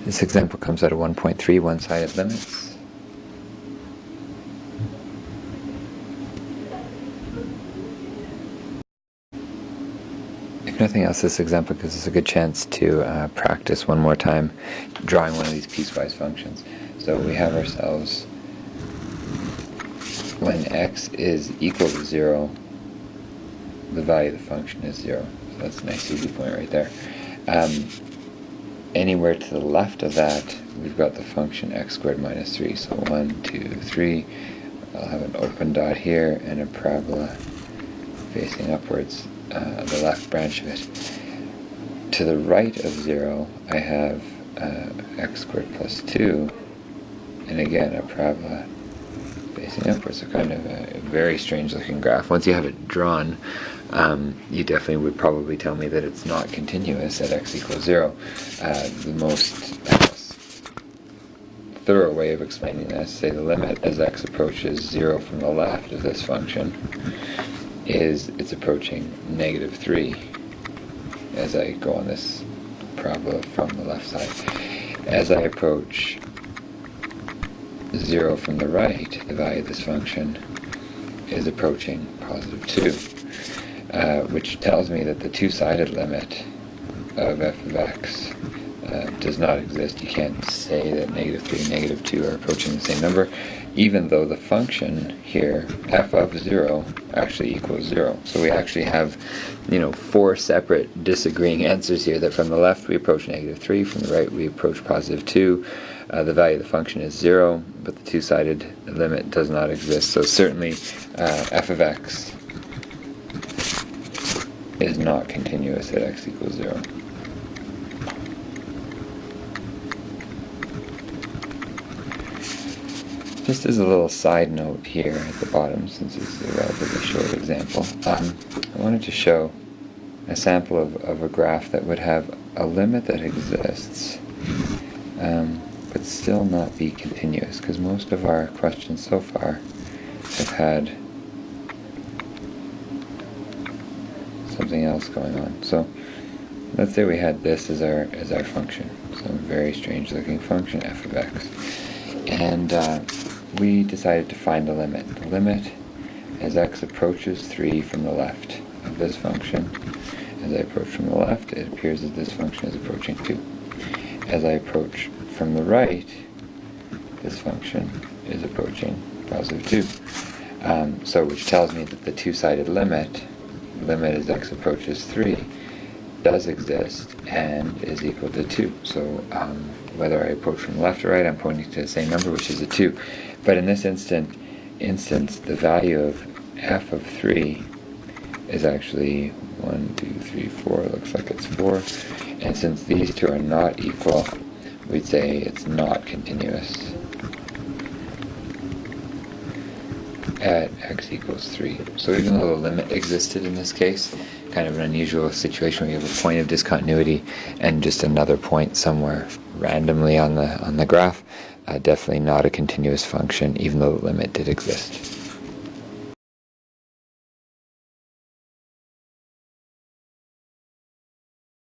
This example comes out of 1.3, one-sided limits. If nothing else, this example gives us a good chance to practice one more time drawing one of these piecewise functions. So we have ourselves, when x is equal to 0, the value of the function is 0. So that's a nice easy point right there. Anywhere to the left of that, we've got the function x squared minus 3. So 1, 2, 3. I'll have an open dot here and a parabola facing upwards, the left branch of it. To the right of 0, I have x squared plus 2, and again a parabola facing upwards. So kind of a very strange looking graph. Once you have it drawn, you definitely would probably tell me that it's not continuous at x equals 0. The most, I guess, thorough way of explaining this, say the limit as x approaches 0 from the left of this function, is it's approaching negative 3 as I go on this parabola from the left side. As I approach 0 from the right, the value of this function is approaching positive 2, which tells me that the two-sided limit of f of x does not exist. You can't say that negative 3 and negative 2 are approaching the same number, even though the function here, f of 0, actually equals 0. So we actually have, 4 separate disagreeing answers here, that from the left we approach negative 3, from the right we approach positive 2. The value of the function is 0, but the two-sided limit does not exist. So certainly f of x is not continuous at x equals 0. Just as a little side note here at the bottom, since this is a relatively short example, I wanted to show a sample of a graph that would have a limit that exists, but still not be continuous, because most of our questions so far have had something else going on. So let's say we had this as our function, some very strange looking function, f of x, and we decided to find the limit. The limit as x approaches 3 from the left of this function. As I approach from the left, it appears that this function is approaching 2. As I approach from the right, this function is approaching positive 2. So which tells me that the two-sided limit as x approaches 3, does exist and is equal to 2. So whether I approach from left or right, I'm pointing to the same number, which is a 2. But in this instance, the value of f of 3 is actually 1, 2, 3, 4. It looks like it's 4. And since these two are not equal, we'd say it's not continuous at x equals 3. So even though the limit existed in this case, kind of an unusual situation where you have a point of discontinuity and just another point somewhere randomly on the graph, definitely not a continuous function, even though the limit did exist.